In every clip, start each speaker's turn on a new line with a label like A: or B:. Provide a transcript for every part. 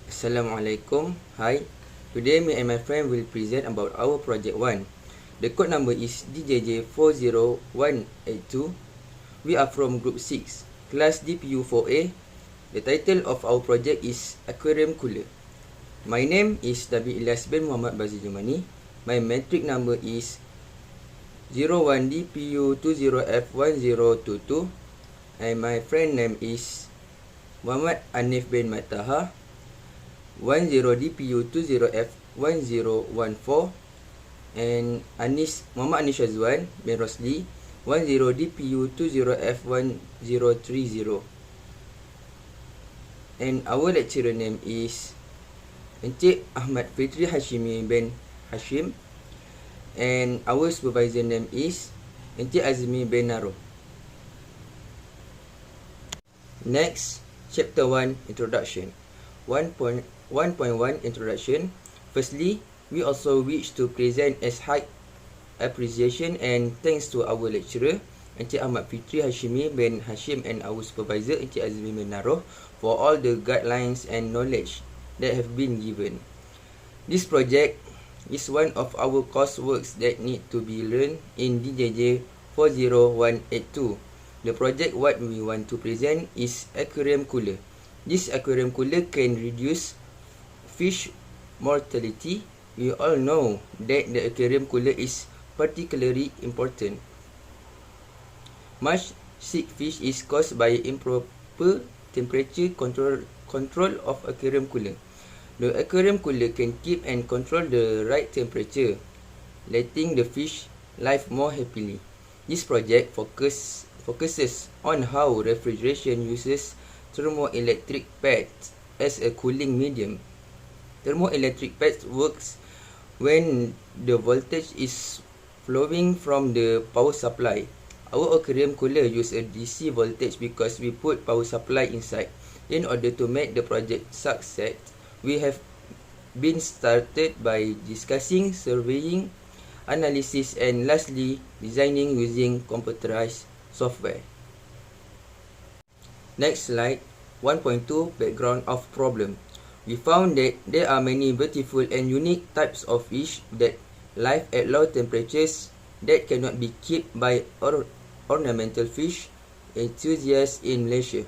A: Assalamualaikum. Hi. Today me and my friend will present about our project 1. The code number is DJJ40182. We are from group 6, class DPU4A. The title of our project is Aquarium Cooler. My name is David Ilyas bin Muhammad Bazir Jumani. My metric number is 01DPU20F1022 and my friend name is Muhammad Anif bin Mataha. 10DPU20F1014 and Muhammad Anis Shazwan bin Rosli 10DPU20F1030 and our lecturer name is Encik Ahmad Fitri Hashimi bin Hashim and our supervisor name is Encik Azmi bin Naro. Next, Chapter 1 Introduction. 1.1 Introduction. Firstly, we also wish to present as high appreciation and thanks to our lecturer Encik Ahmad Fitri Hashimi bin Hashim and our supervisor Encik Azmi bin Naro for all the guidelines and knowledge that have been given. This project is one of our courseworks that need to be learned in DJJ 40182. The project what we want to present is aquarium cooler. This aquarium cooler can reduce fish mortality. We all know that the aquarium cooler is particularly important. Much sick fish is caused by improper temperature control of aquarium cooler. The aquarium cooler can keep and control the right temperature, letting the fish live more happily. This project focuses on how refrigeration uses thermoelectric pads as a cooling medium. Thermoelectric pads works when the voltage is flowing from the power supply. Our aquarium cooler use a DC voltage because we put power supply inside. In order to make the project success, we have been started by discussing, surveying, analysis and lastly designing using computerized software. Next slide, 1.2 Background of problem. We found that there are many beautiful and unique types of fish that live at low temperatures that cannot be kept by ornamental fish enthusiasts in Malaysia.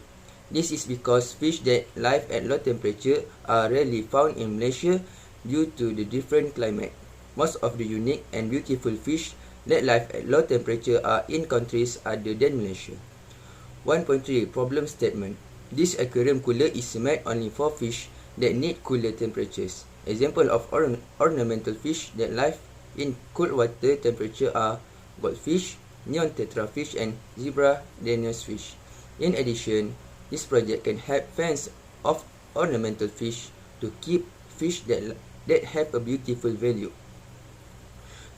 A: This is because fish that live at low temperature are rarely found in Malaysia due to the different climate. Most of the unique and beautiful fish that live at low temperature are in countries other than Malaysia. 1.3 Problem statement. This aquarium cooler is made only for fish that need cooler temperatures. Example of ornamental fish that live in cold water temperature are goldfish, neon tetrafish and zebra danios fish. In addition, this project can help fans of ornamental fish to keep fish that have a beautiful value.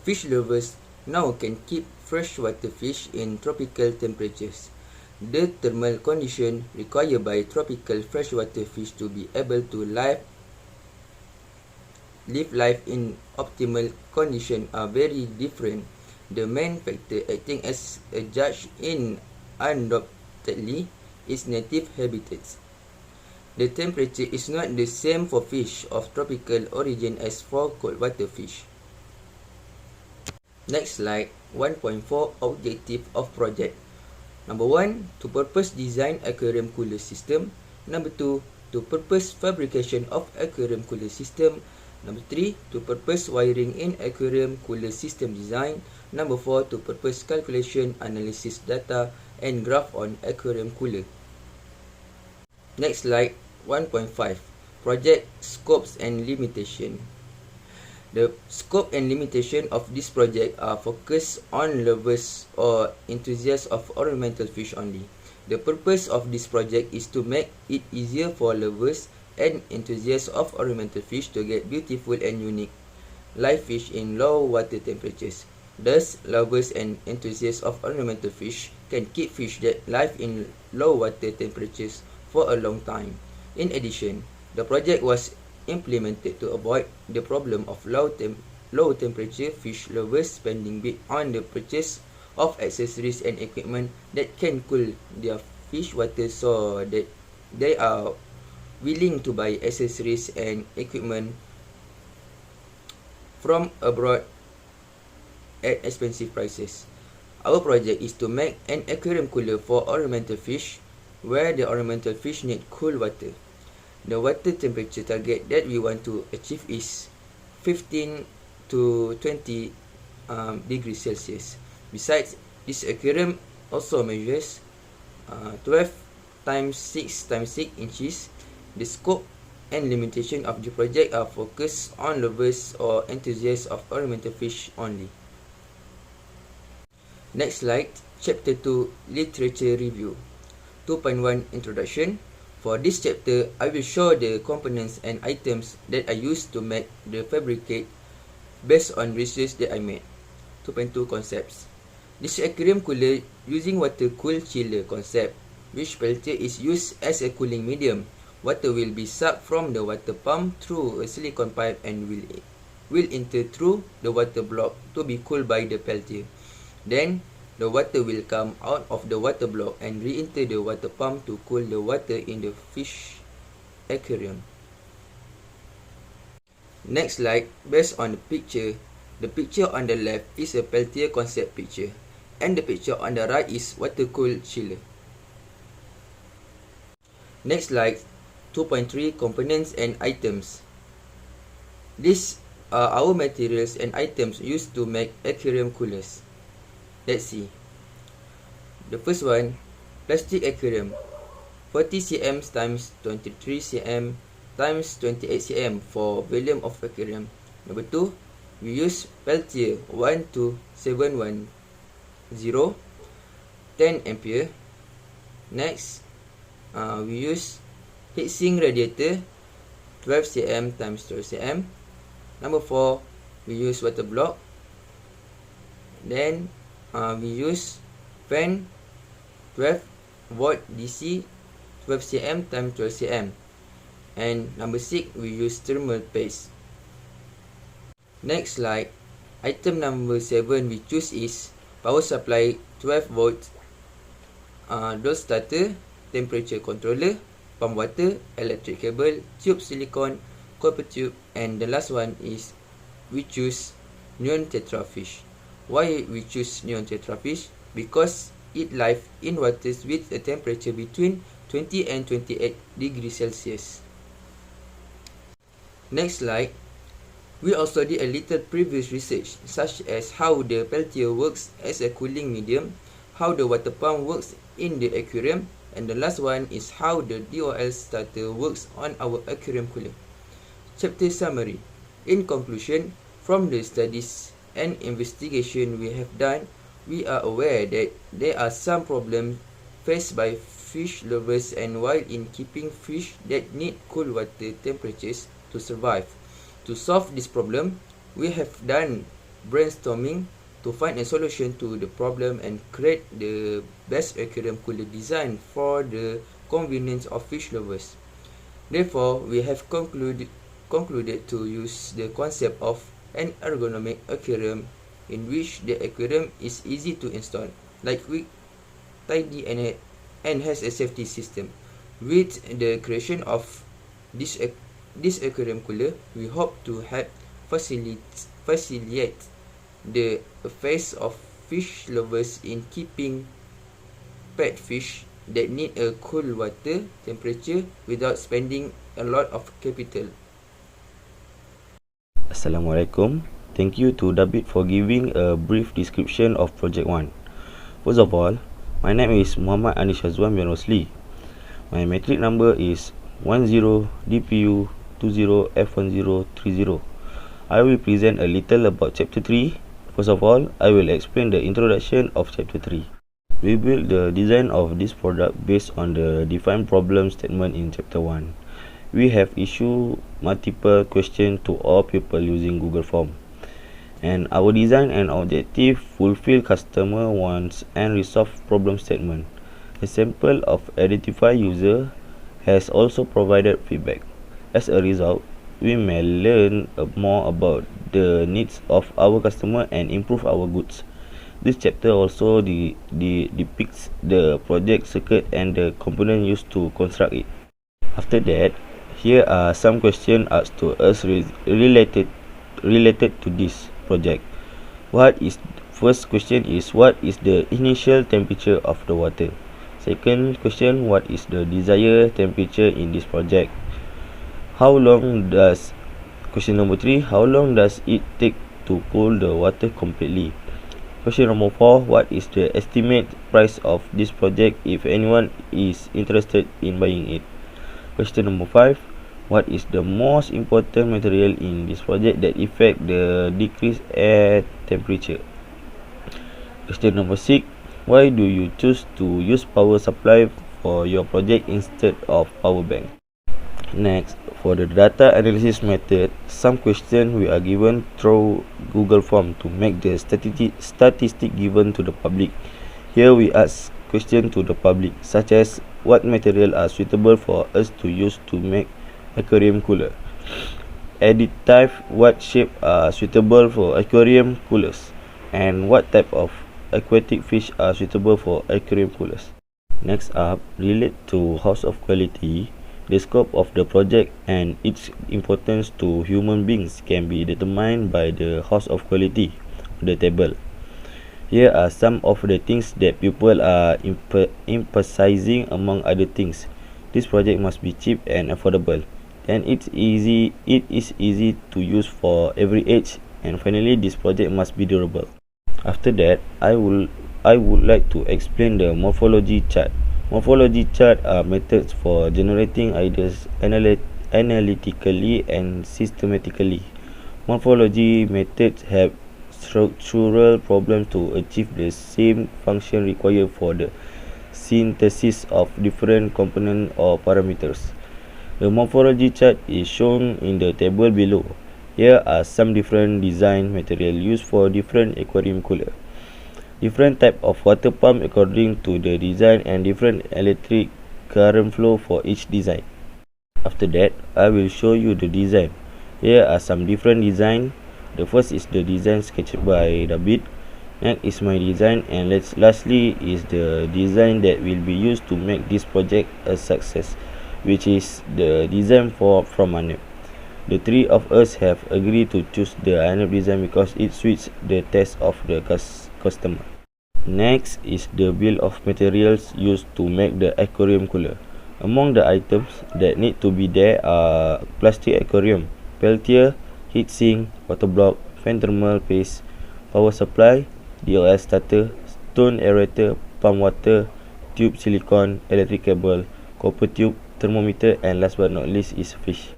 A: Fish lovers now can keep freshwater fish in tropical temperatures. The thermal condition required by tropical freshwater fish to be able to live life in optimal condition are very different. The main factor acting as a judge in undoubtedly is native habitats. The temperature is not the same for fish of tropical origin as for cold water fish. Next slide, 1.4 Objective of project. Number 1, to purpose design aquarium cooler system. Number 2, to purpose fabrication of aquarium cooler system. Number 3, to purpose wiring in aquarium cooler system design. Number 4, to purpose calculation, analysis data and graph on aquarium cooler. Next slide, 1.5 Project Scopes and Limitation. The scope and limitation of this project are focused on lovers or enthusiasts of ornamental fish only. The purpose of this project is to make it easier for lovers and enthusiasts of ornamental fish to get beautiful and unique live fish in low water temperatures. Thus, lovers and enthusiasts of ornamental fish can keep fish that live in low water temperatures for a long time. In addition, the project was implemented to avoid the problem of low temperature fish lovers spending big on the purchase of accessories and equipment that can cool their fish water so that they are willing to buy accessories and equipment from abroad at expensive prices. Our project is to make an aquarium cooler for ornamental fish, where the ornamental fish need cool water. The water temperature target that we want to achieve is 15 to 20 degrees Celsius. Besides, this aquarium also measures 12 times 6 times 6 inches. The scope and limitation of the project are focused on lovers or enthusiasts of ornamental fish only. Next slide, Chapter 2, Literature Review. 2.1 Introduction. For this chapter, I will show the components and items that I used to make the fabricate based on research that I made. 2.2 Concepts. This aquarium cooler using water-cooled chiller concept, which Peltier is used as a cooling medium. Water will be sucked from the water pump through a silicone pipe and will enter through the water block to be cooled by the Peltier. Then, the water will come out of the water block and re-enter the water pump to cool the water in the fish aquarium. Next slide, based on the picture on the left is a Peltier concept picture, and the picture on the right is water-cooled chiller. Next slide, 2.3 Components and Items. These are our materials and items used to make aquarium coolers. Let's see. The first one, plastic aquarium, 40 cm times 23 cm times 28 cm for volume of aquarium. Number 2, we use Peltier 12710, 10 ampere. Next, we use heatsink radiator, 12 cm times 12 cm. Number 4, we use water block. Then we use fan 12 volt DC, 12 cm times 12 cm. And number 6, we use thermal paste. Next slide, item number 7 we choose is power supply 12 volts, door starter, temperature controller, pump water, electric cable, tube silicone, copper tube, and the last one is we choose neon tetrafish. Why we choose neon tetrafish? Because it lives in waters with a temperature between 20 and 28 degrees Celsius. Next slide, we also did a little previous research, such as how the Peltier works as a cooling medium, how the water pump works in the aquarium, and the last one is how the DOL starter works on our aquarium cooler. Chapter Summary. In conclusion, from the studies and investigation we have done, we are aware that there are some problems faced by fish lovers and while in keeping fish that need cool water temperatures to survive. To solve this problem, we have done brainstorming to find a solution to the problem and create the best aquarium cooler design for the convenience of fish lovers. Therefore, we have concluded to use the concept of an ergonomic aquarium in which the aquarium is easy to install, like quick, tidy, and has a safety system. With the creation of this aquarium cooler, we hope to help facilitate the affairs of fish lovers in keeping pet fish that need a cool water temperature without spending a lot of capital.
B: Assalamualaikum. Thank you to David for giving a brief description of Project 1. First of all, my name is Muhammad Anis Shazwan bin Rosli. My metric number is 10 DPU4A. I will present a little about Chapter 3. First of all, I will explain the introduction of Chapter 3. We built the design of this product based on the defined problem statement in Chapter 1. We have issued multiple questions to all people using Google Form. And our design and objective fulfill customer wants and resolve problem statement. A sample of identified user has also provided feedback. As a result, we may learn more about the needs of our customer and improve our goods. This chapter also depicts the project circuit and the component used to construct it. After that, Here are some questions asked to us related to this project. First question is, what is the initial temperature of the water? Second question, what is the desired temperature in this project? Question number 3, how long does it take to cool the water completely? Question number 4, what is the estimate price of this project if anyone is interested in buying it? Question number 5, what is the most important material in this project that affect the decreased air temperature? Question number 6, why do you choose to use power supply for your project instead of power bank? Next, for the data analysis method, some questions we are given through Google Form to make the statistic given to the public. Here we ask questions to the public, such as what material are suitable for us to use to make aquarium cooler. Additive, what shape are suitable for aquarium coolers, and what type of aquatic fish are suitable for aquarium coolers. Next up, relate to house of quality. The scope of the project and its importance to human beings can be determined by the house of quality of the table. Here are some of the things that people are emphasizing among other things. This project must be cheap and affordable, and it is easy to use for every age, and finally this project must be durable. After that, I would like to explain the morphology chart. Morphology chart are methods for generating ideas analytically and systematically. Morphology methods have structural problems to achieve the same function required for the synthesis of different components or parameters. The morphology chart is shown in the table below. Here are some different design material used for different aquarium cooler. Different type of water pump according to the design, and different electric current flow for each design. After that, I will show you the design. Here are some different design. The first is the design sketched by David. Next is my design, and lastly is the design that will be used to make this project a success, which is the design from Anep. The three of us have agreed to choose the Anep design because it suits the taste of the customer. Next is the bill of materials used to make the aquarium cooler. Among the items that need to be there are plastic aquarium, peltier, heatsink, water block, fan thermal paste, power supply, DOL starter, stone aerator, pump water, tube silicone, electric cable, copper tube, thermometer, and last but not least is fish.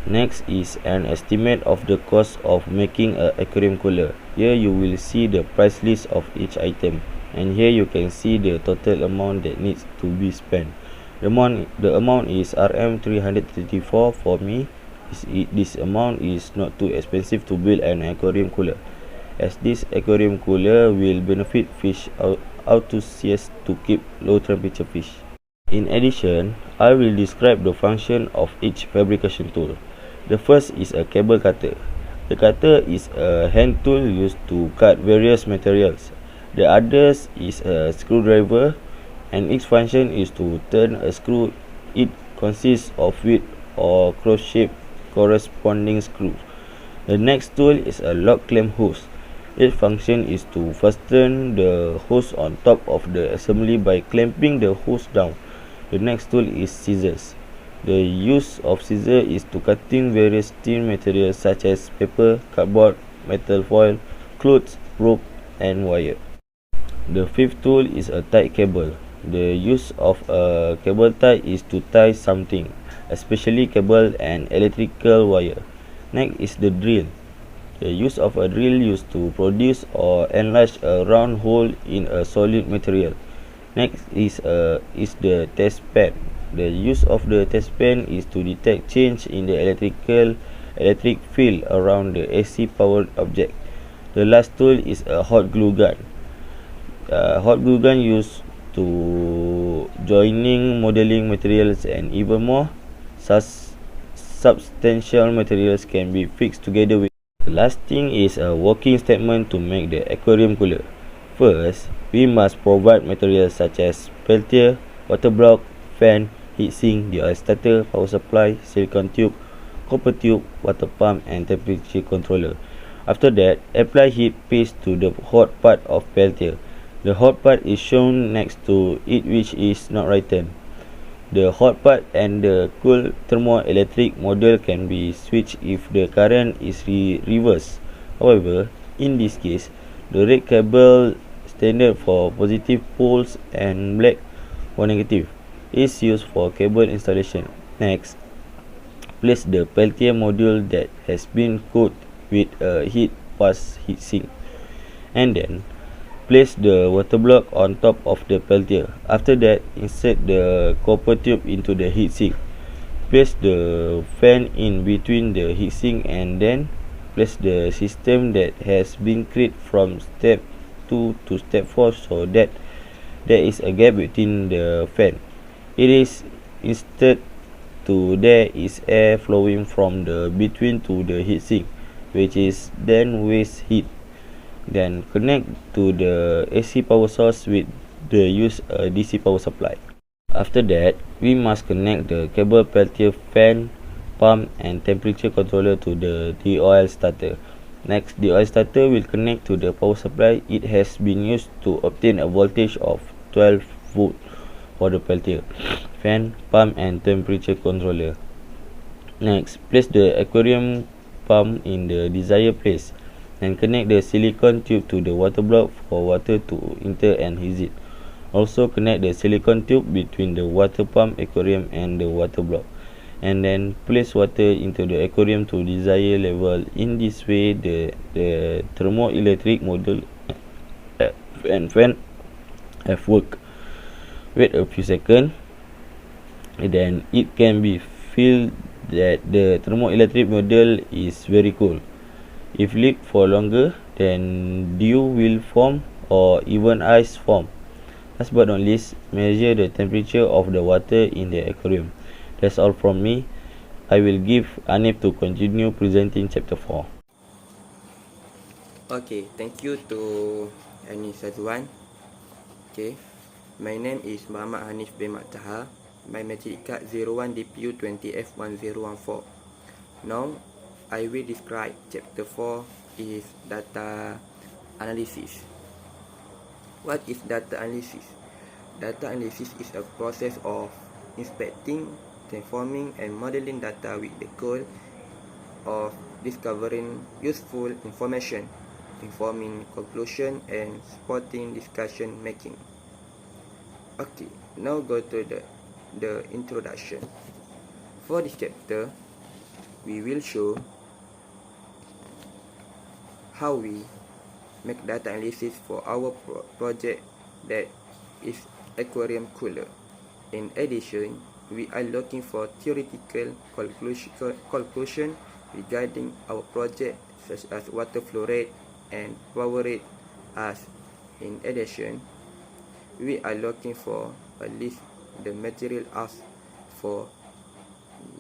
B: Next is an estimate of the cost of making an aquarium cooler. Here you will see the price list of each item, and here you can see the total amount that needs to be spent. The amount is RM334 for me. This amount is not too expensive to build an aquarium cooler, as this aquarium cooler will benefit fish enthusiasts to keep low temperature fish. In addition, I will describe the function of each fabrication tool. The first is a cable cutter. The cutter is a hand tool used to cut various materials. The others is a screwdriver, and its function is to turn a screw. It consists of width or cross-shaped corresponding screws. The next tool is a lock clamp hose. Its function is to fasten the hose on top of the assembly by clamping the hose down. The next tool is scissors. The use of scissors is to cutting various thin materials such as paper, cardboard, metal foil, clothes, rope, and wire. The fifth tool is a tie cable. The use of a cable tie is to tie something, especially cable and electrical wire. Next is the drill. The use of a drill used to produce or enlarge a round hole in a solid material. Next is the test pen. The use of the test pen is to detect change in the electric field around the AC powered object. The last tool is a hot glue gun. Hot glue gun used to joining modeling materials, and even more substantial materials can be fixed together with. The last thing is a working statement to make the aquarium cooler. First, we must provide materials such as peltier, water block, fan, heatsink, the oil starter, power supply, silicon tube, copper tube, water pump and temperature controller. After that, apply heat paste to the hot part of peltier. The hot part is shown next to it, which is not written. The hot part and the cool thermoelectric module can be switched if the current is reversed. However, in this case, the red cable standard for positive poles and black for negative is used for cable installation. Next, place the peltier module that has been cooled with a heat pass heatsink, and then place the water block on top of the peltier. After that, insert the copper tube into the heatsink. Place the fan in between the heatsink and then place the system that has been created from step 2 to step 4 so that there is a gap between the fan. It is instead to there is air flowing from the between to the heatsink, which is then waste heat. Then connect to the AC power source with the use a DC power supply. After that, we must connect the cable peltier fan, pump and temperature controller to the oil starter. Next, the oil starter will connect to the power supply. It has been used to obtain a voltage of 12 volt for the peltier, fan, pump and temperature controller. Next, place the aquarium pump in the desired place and connect the silicon tube to the water block for water to enter and exit. Also connect the silicon tube between the water pump, aquarium and the water block, and then place water into the aquarium to desired level. In this way, the thermoelectric module and fan have worked. Wait a few seconds, and then it can be feel that the thermoelectric module is very cool. If leave for longer, then dew will form or even ice form. Last but not least, measure the temperature of the water in the aquarium. That's all from me. I will give Anif to continue presenting chapter 4.
A: Okay, thank you to Hanif Sazuan. Okay, my name is Muhammad Hanif bin Taha. My matric card 01 DPU4A. Now, I will describe chapter 4 is data analysis. What is data analysis? Data analysis is a process of inspecting, transforming and modeling data with the goal of discovering useful information, informing conclusion and supporting discussion making. Okay, now go to the introduction. For this chapter, we will show how we make data analysis for our project that is aquarium cooler. In addition, we are looking for theoretical conclusion regarding our project such as water flow rate and power rate. In addition, we are looking for a list the material asked for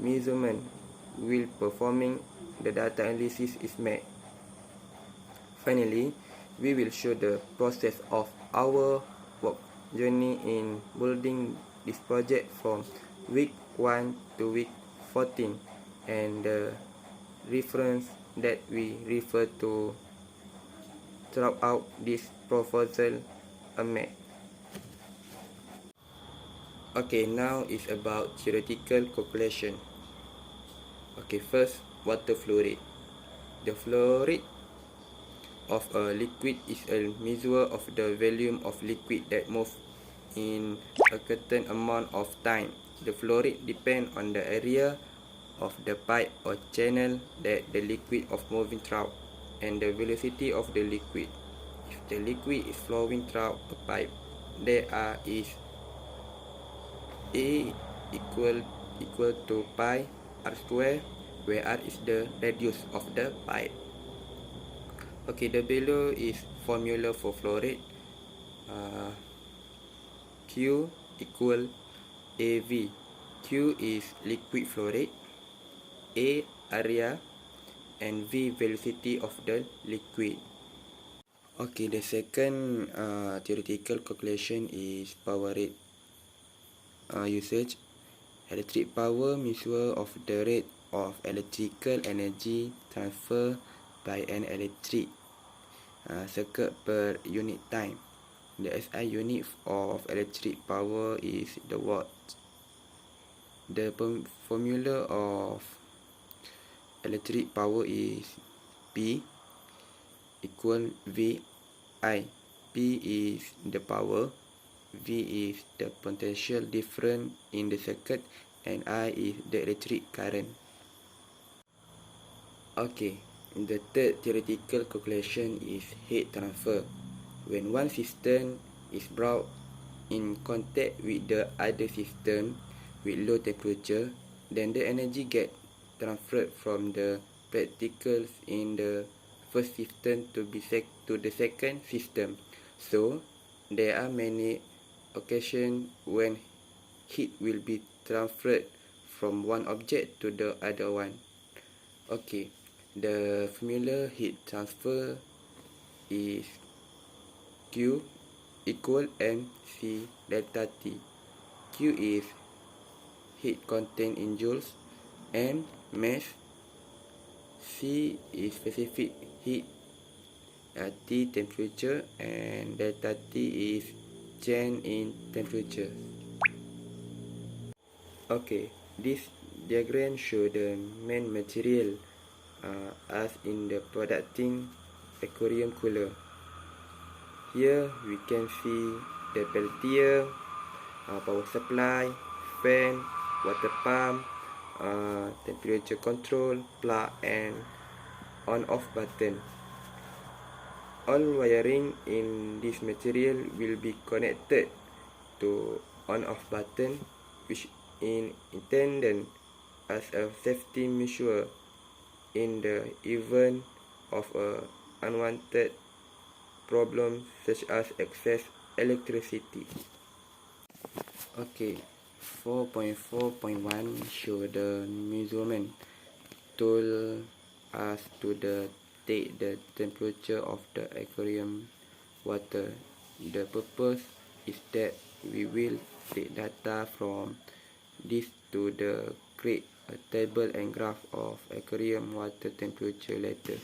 A: measurement while performing the data analysis is made. Finally, we will show the process of our work journey in building this project from week 1 to week 14 and the reference that we refer to throughout this proposal made. Okay, now is about theoretical calculation. Okay, first, water flow rate. The flow rate of a liquid is a measure of the volume of liquid that moves in a certain amount of time. The flow rate depends on the area of the pipe or channel that the liquid is moving through and the velocity of the liquid. If the liquid is flowing through a pipe, there is A equal to pi r square, where r is the radius of the pipe. Okay, the below is formula for flow rate. Q equal AV. Q is liquid flow rate, A area, and V velocity of the liquid. Okay, the second theoretical calculation is power rate usage.
C: Electric power measure of the rate of electrical energy transferred by an electric circuit per unit time. The SI unit of electric power is the watt. The formula of electric power is P equal VI. P is the power, V is the potential difference in the circuit, and I is the electric current. Okay, the third theoretical calculation is heat transfer. When one system is brought in contact with the other system with low temperature, then the energy get transferred from the particles in the first system to the second system. So there are many occasions when heat will be transferred from one object to the other one. Okay, the formula heat transfer is Q equal mc delta T. Q is heat content in joules, M mass, C is specific heat, T temperature, and delta T is change in temperature. Okay, this diagram shows the main material as in the producing aquarium cooler. Here we can see the peltier, power supply, fan, water pump, temperature control, plug, and on-off button. All wiring in this material will be connected to on-off button, which is intended as a safety measure in the event of a unwanted problem such as excess electricity. Okay, 4.4.1 show the measurement tool as to take the temperature of the aquarium water. The purpose is that we will take data from this to create a table and graph of aquarium water temperature later.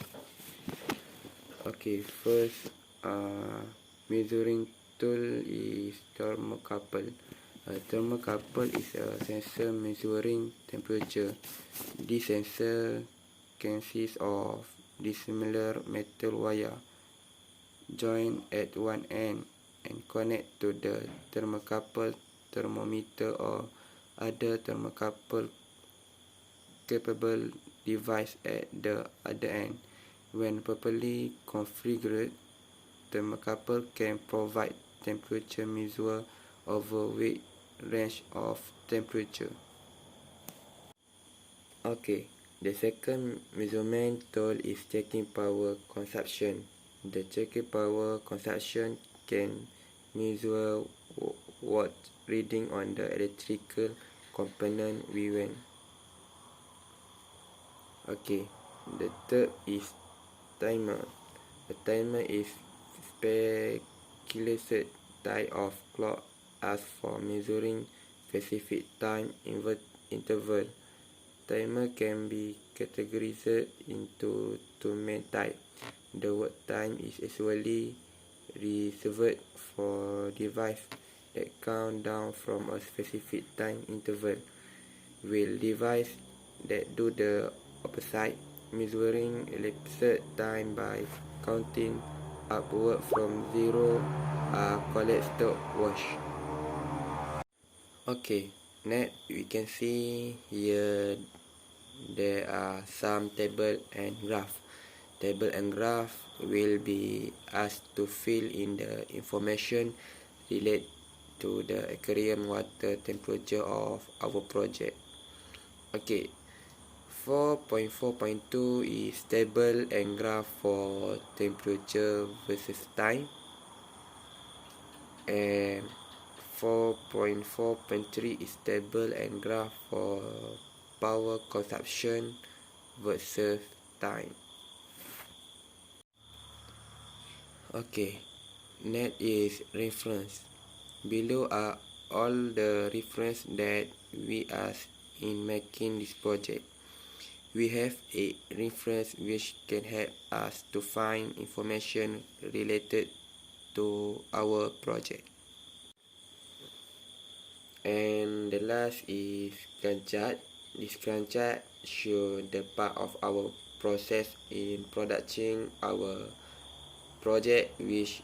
C: Okay, first measuring tool is thermocouple. A thermocouple is a sensor measuring temperature. This sensor consists of dissimilar metal wire joined at one end and connect to the thermocouple thermometer or other thermocouple capable device at the other end. When properly configured, thermocouple can provide temperature measure over a wide range of temperature. Okay, the second measurement tool is checking power consumption. The checking power consumption can measure watt reading on the electrical component we went. Okay, the third is timer. A timer is speculated type of clock asked for measuring specific time interval. Timer can be categorized into two main types. The word time is usually reserved for devices that count down from a specific time interval, while devices that do the opposite, measuring elapsed time by counting upward from zero, are called stopwatch. Okay, next we can see here there are some table and graph. Table and graph will be asked to fill in the information related to the aquarium water temperature of our project. Okay, 4.4.2 is table and graph for temperature versus time, and 4.4.3 is table and graph for power consumption versus time. Okay, next is reference. Below are all the reference that we ask in making this project. We have a reference which can help us to find information related to our project. And the last is Gantt chart. This Gantt chart shows the part of our process in producing our project, which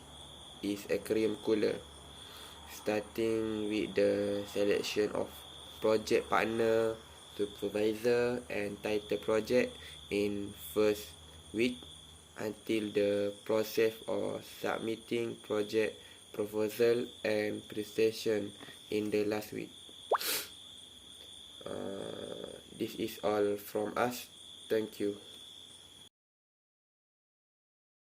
C: is aquarium cooler, starting with the selection of project partner, supervisor and title project in first week until the process of submitting project proposal and presentation in the last week. This is all from us. Thank you.